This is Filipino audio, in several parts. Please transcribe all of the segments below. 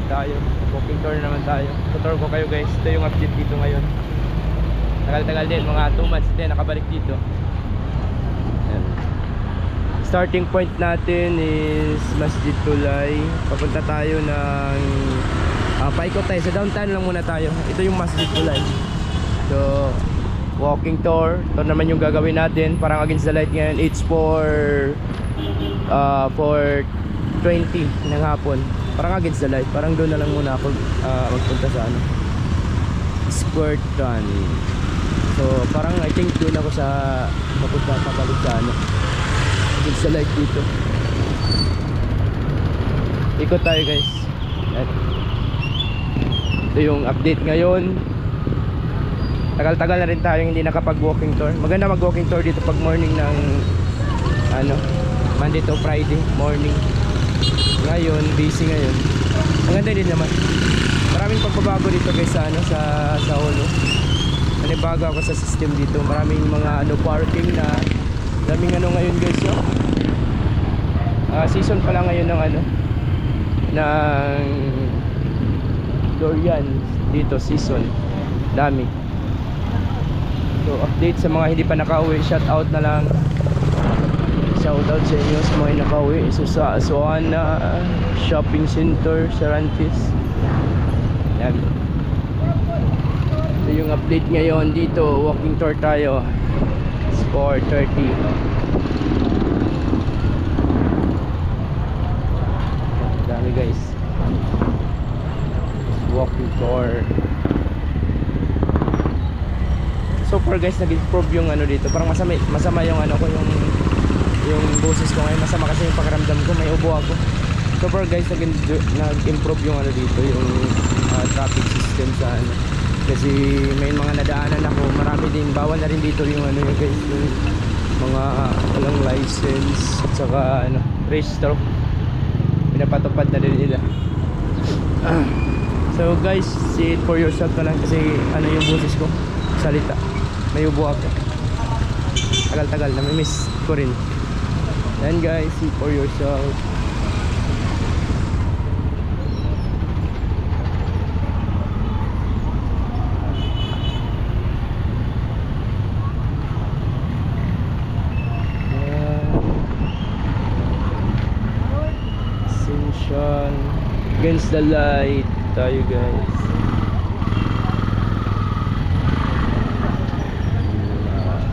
tayo. Walking tour naman tayo. Tutor ko kayo guys. Ito yung update dito ngayon. Tagal-tagal din, mga 2 months din nakabalik dito. Ayan. Starting point natin is Masjid Tulay. Papunta tayo ng paikot tayo sa downtown lang muna tayo. Ito yung Masjid Tulay. So walking tour. Ito naman yung gagawin natin. Parang against the light ngayon. It's for 4:20 ng hapon. Parang against the light. Parang doon na lang muna ako magpunta sa Squirt Run. So parang I think doon ako sa papunta pabalik sa against the light dito. Ikot tayo guys. At ito yung update ngayon. Tagal-tagal na rin tayong hindi nakapag walking tour. Maganda mag walking tour dito pag morning ng Monday to Friday morning. Ngayon busy ngayon. Maganda din naman. Maraming pagbabago dito guys sa Olo. Nanibago ako sa system dito. Maraming mga parking na daming ngayon guys, no? Season pala ngayon ng ng durian dito, season. Dami. So update sa mga hindi pa nakauwi, shout out na lang. Shout out sa inyo sa mga nakauwi sa Asuana Shopping Center, Sarantis. Yan. Ito yung update ngayon dito. Walking tour tayo. It's 4:30. Dami guys. Walking tour. So far guys, nag-improve yung dito. Parang masama yung yung boses ko ngayon. Masama kasi yung pakiramdam ko. May ubo ako. So far guys, nag-improve yung dito, yung traffic system sa kasi may mga nadaanan ako. Marami din, bawal na rin dito yung yung guys, yung mga walang license at saka registro. Pinapatupad na rin nila. So guys, see it for yourself na lang kasi yung boses ko salita. May ubo ako. Tagal-tagal na miss ko rin. Then guys, see for yourself. Ascension against the light tayo guys.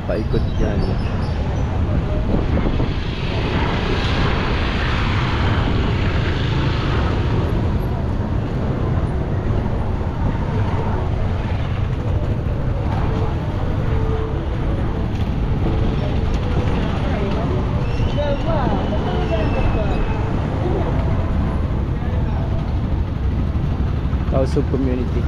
Paikot yan. House of Community.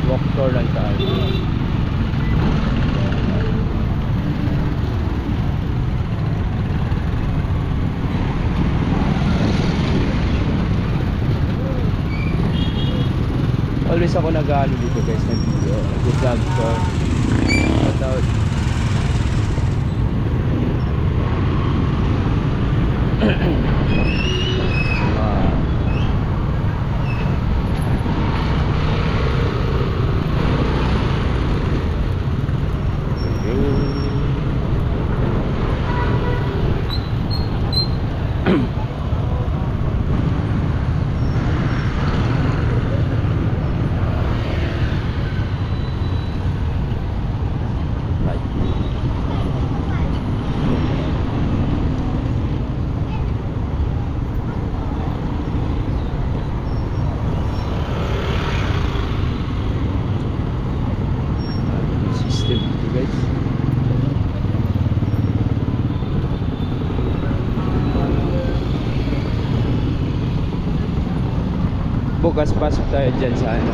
Walk lang tayo. Always ako nag-ano dito guys, nag-vlog ko. Without bukas pasok tayo dyan sa ano.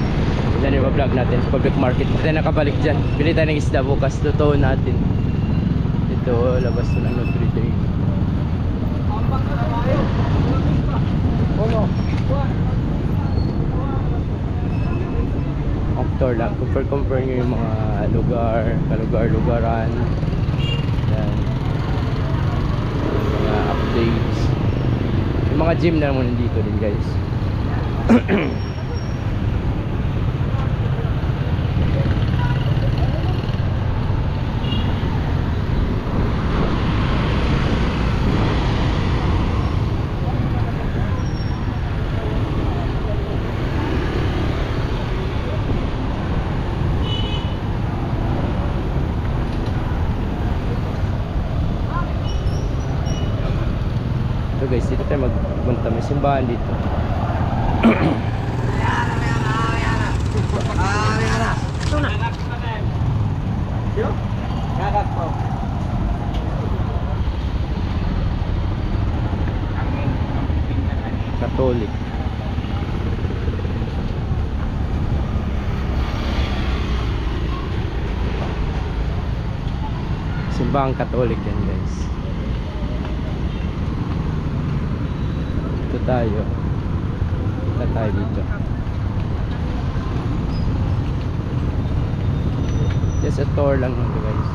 Yan yung vlog natin sa public market. Hindi tayo nakabalik dyan. Bili tayo ng isda bukas. Totoo natin. Ito, labas to ng Notre Dame. Octor lang. Compare nyo yung mga lugar, kalugar-lugaran. Yan. Yung mga updates. Yung mga gym na naman nandito din guys. So guys, dito tayo magpunta. May simbahan dito. Catholic. Simbahang Catholic yan guys. Ito tayo. Kita tayo dito. Just a tour lang nito guys.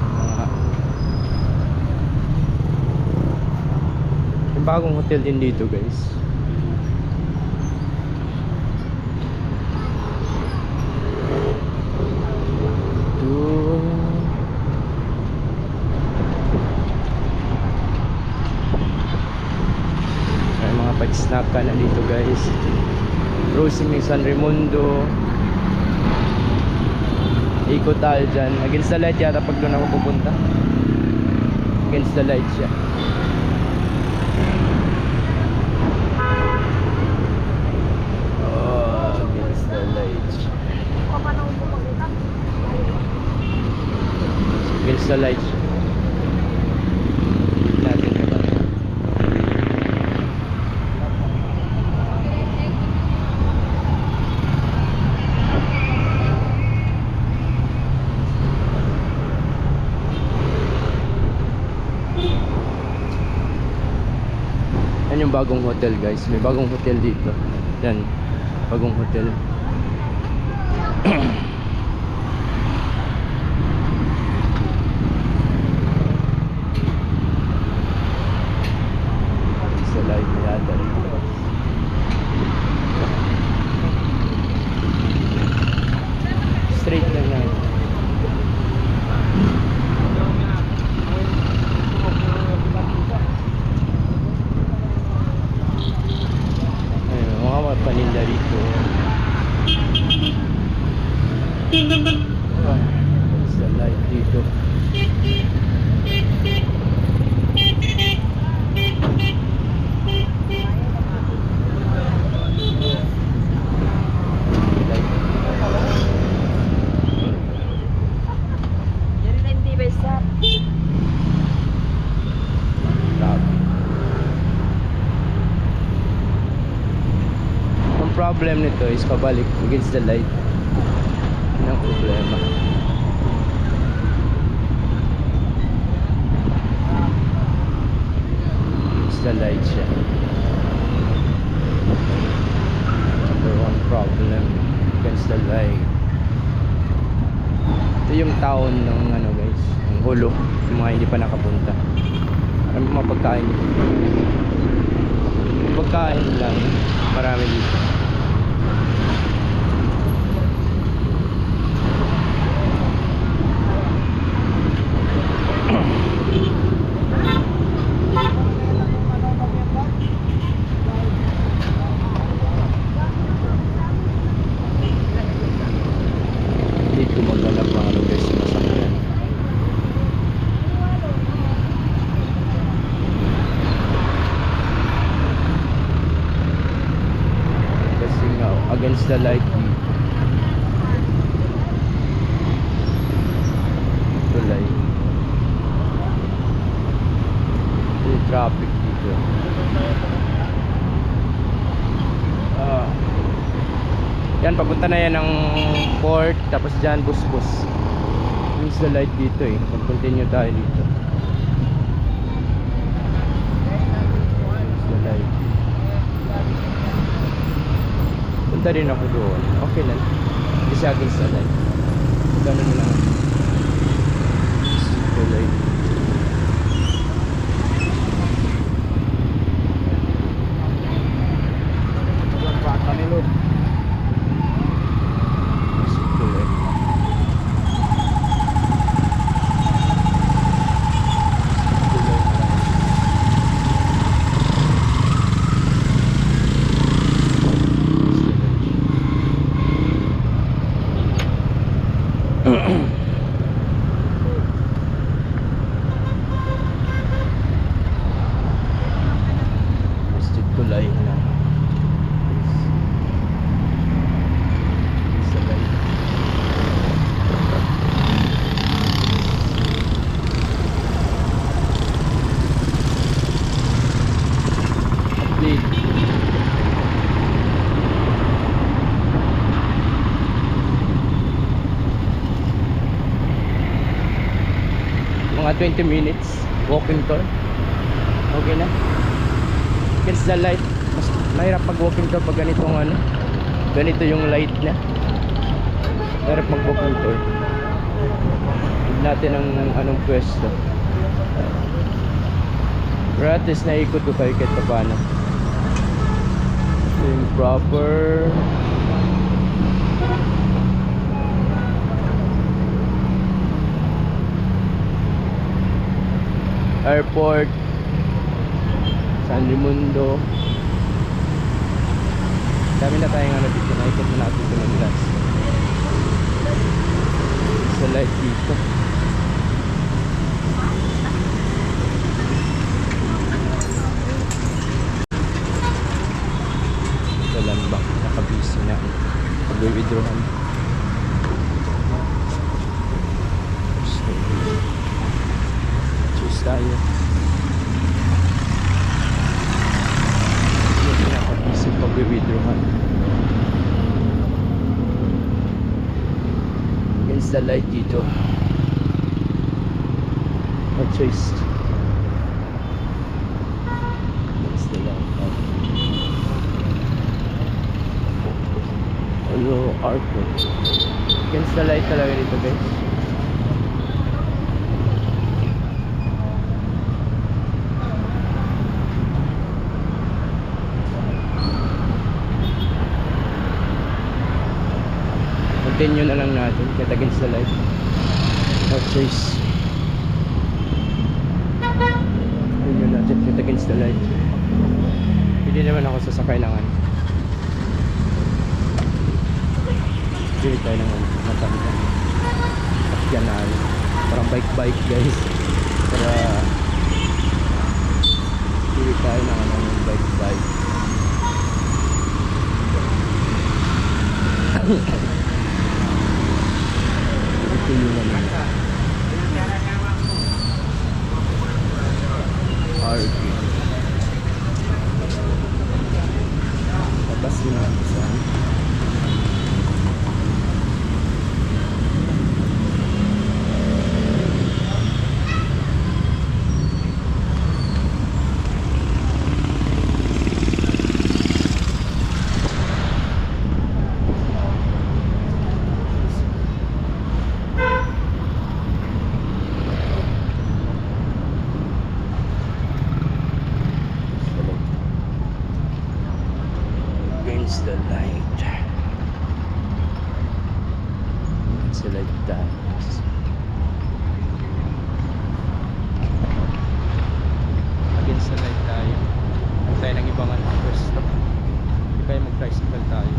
Yung bagong hotel din dito guys. Pag-snack ka na dito guys. Cruising ng San Raimundo. Ikot tayo dyan. Against the light yata pag doon ako pupunta. Against the light siya. Oh, against the light. Against the light siya. Yan yung bagong hotel guys. May bagong hotel dito. Yan. Bagong hotel. Sa live na yata rito. Straight lang na. Paninda rito. Sa light dito. Problem nito is pabalik against the light. Yan ang problema. Against the light siya. Number one problem against the light. Ito yung town ng ano guys, ng Hulo, yung mga hindi pa nakapunta. Ano mga pagkain dito? Pagkain lang, marami dito. Dito maghanap ng ano guys, masakyan. Kasi nga against the light dito. Tulay. Yung traffic dito. Yan, papunta na yan ng port. Tapos dyan, bus-bus. Yun sa light dito eh. Mag-continue tayo dito. Sa light. Punta rin ako doon. Okay lang. Hindi sa akin sa light. Ganun lang. Sa light. Tulay na sa light. Update. Mga 20 minutes walking tour. Okay na. Against the light. Mas mahirap pag walking tour pag ganitong ano, ganito yung light na. Mahirap mag walking tour. Tignan natin ang anong pwesto. Pero at least naikot ko kayo kahit paano. So yung proper airport San Raimundo. Dami na tayong ano dito. Naikot na natin ito ng glass. Sa light dito. Ito lang ba? Nakabisi na. Pag-withdrawhan. Choose tayo. Pag-withdrawhan against the light dito. No choice. Against the light. Hello, airport. Against the light talaga dito, guys. Continue na lang natin kahit against the light. No choice. Continue natin kahit against the light. Hindi naman ako sasakay ng ano. Hindi tayo ng matanda. At yan na ano. Parang bike guys. Para hindi tayo ng ano, bike. Ito yung naman RP labas yun ang isa. Against the light. Against the light guys. Against the light tayo. Huwag tayo ng ibang ano, pwesto. Hindi kaya mag-tricycle tayo.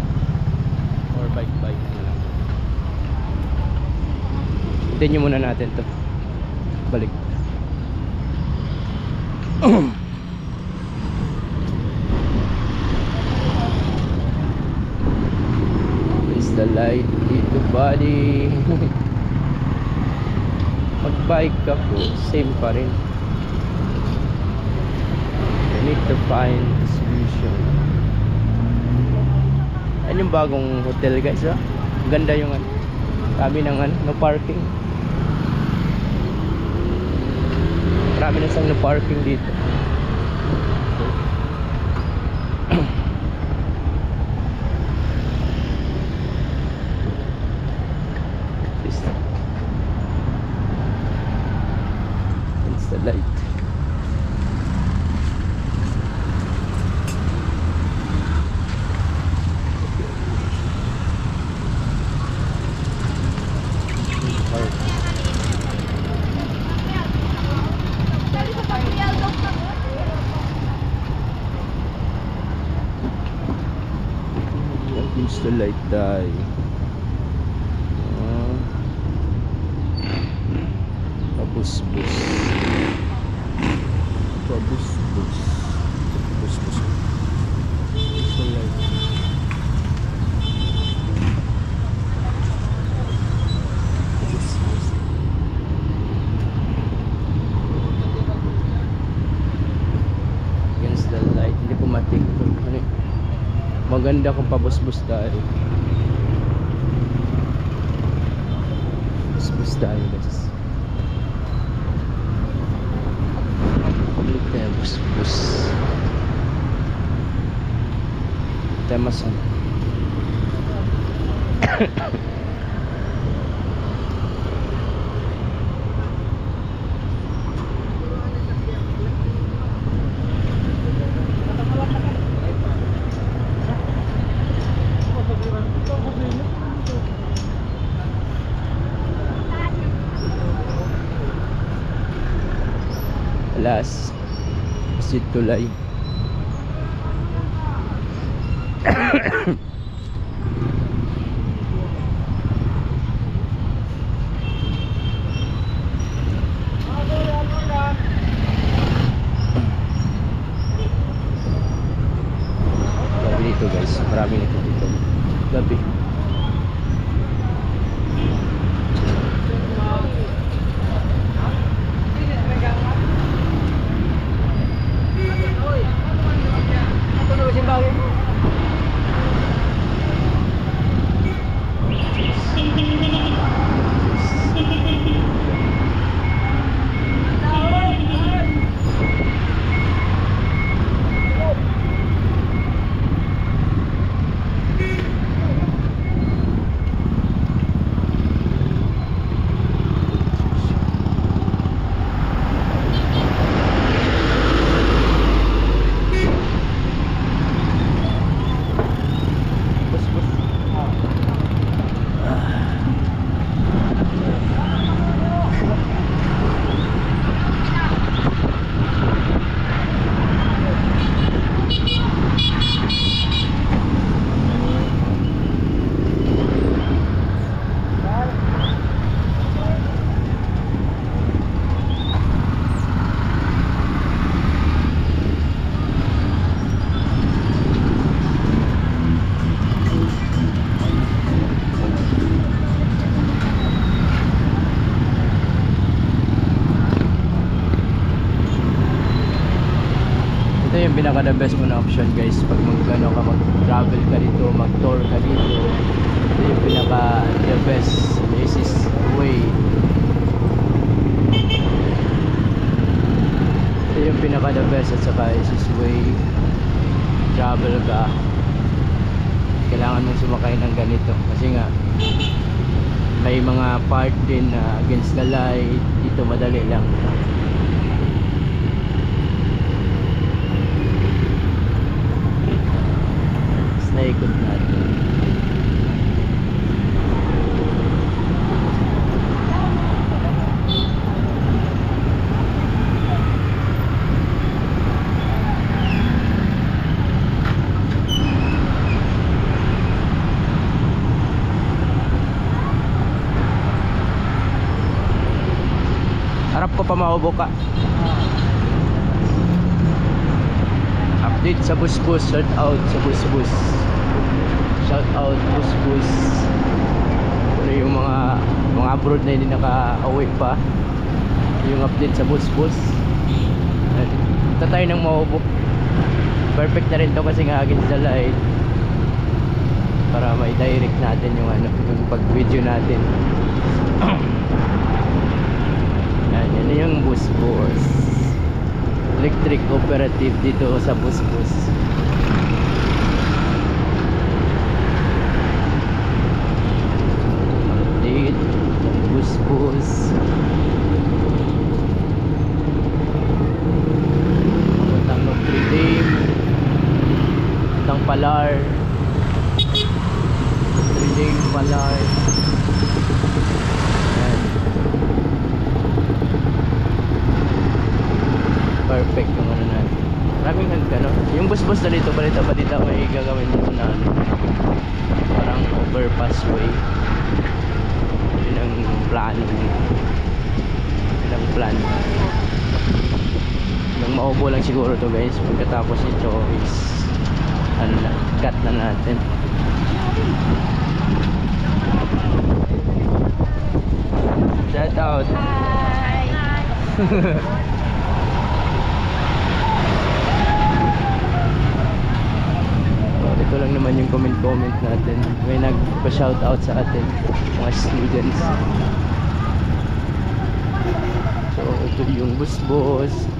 Or bike na lang. Hintayin nyo muna natin to. Balik. The light dito buddy. Pag bike ako same pa rin. I need to find a solution. Yan yung bagong hotel guys, ha? Ganda yung ano. Kami ng ano, no parking. Marami na sang no parking dito. It's the light. Against the light tayo. Pabus-bus. Pabus-bus. Bus-bus. Against the light. Bus-bus. Against the light. Hindi ko matik. Ano? Maganda kung pabus-bus tayo. Bus-bus tayo guys. Look tayo bus-bus. Temasan. Alas Sid Tulay. Gabi dito guys, marami nito dito. Gabi. Ito yung pinaka the best mo na option guys pag mag-ano ka, mag-travel ka dito, mag-tour ka dito. Ito yung pinaka the best. This is way. Ito yung pinaka the best at saka this is way. Travel ka, kailangan mong sumakay ng ganito kasi nga may mga part din na against the light. Dito madali lang. Naikot natin. Harap ko pa maubo ka. Update sa bus-bus, shout out sa bus-bus. Shout out bus-bus. Ano yung mga abroad na hindi naka-away pa. Yung update sa bus-bus. Ito tayo ng maubo. Perfect na rin to kasi nga against the light. para mai-direct natin yung ano, yung pag-video natin. Yan yung bus electric cooperative dito sa bus. Update bus papuntang Notre Dame, papuntang Palar, Notre Dame, Palar. Perfect yung ano natin. Maraming ano, yung bus na dito, balita may gagawin mo na ano, parang overpass way. Yun ang plano. Nang maubo lang siguro to guys. Pagkatapos ito is ano na, cut na natin. Shout out. Ito lang naman yung comment natin. May nagpa-shoutout sa atin, mga students. So ito yung bus.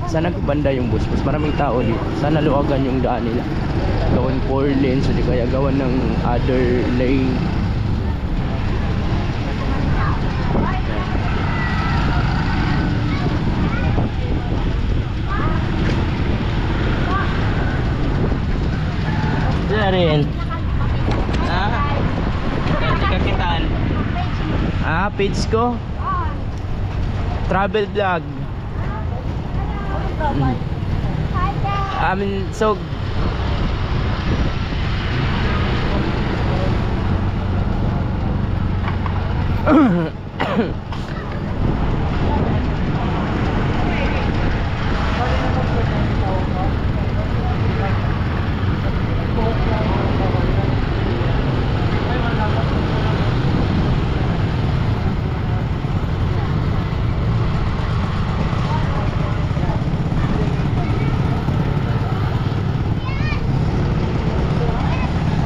Sana banda yung bus. Maraming tao dito. Sana luwagan yung daan nila. Gawin 4 lanes, o di kaya gawan ng other lane. Rin. Kakitaan. Page ko. Travel vlog. So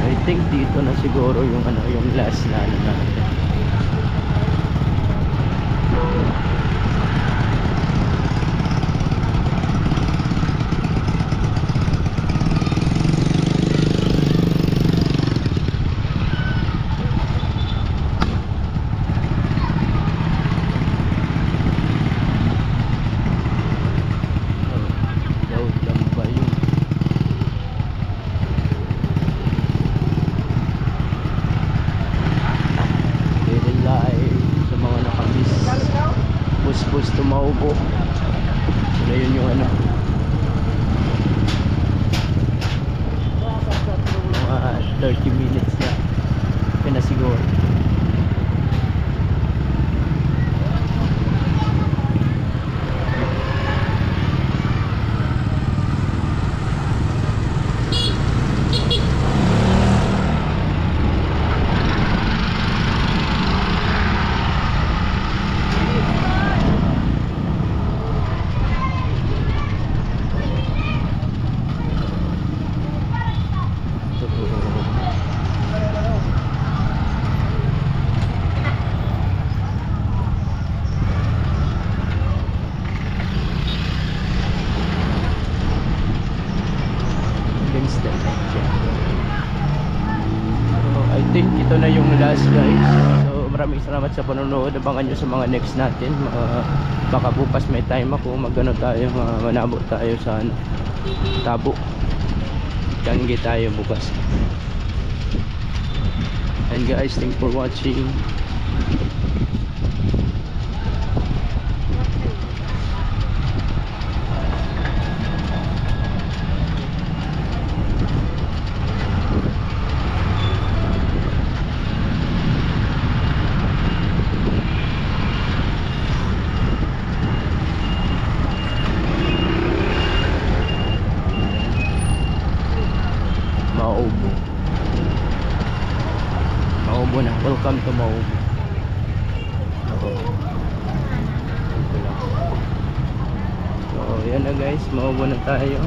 I think dito na siguro yung ano, yung last na ano natin. Bus to Maubo. So yun yung ano, mga 30 minutes na pinasiguro. I think ito na yung last guys. So maraming salamat sa panonood. Abangan nyo sa mga next natin. Baka bukas may time ako, magano tayo, manabo tayo sa ano, Tabo. Tanggi tayo bukas. And guys, thanks for watching. Maubo na. Welcome to Maubo. So yan na guys, Maubo na tayo.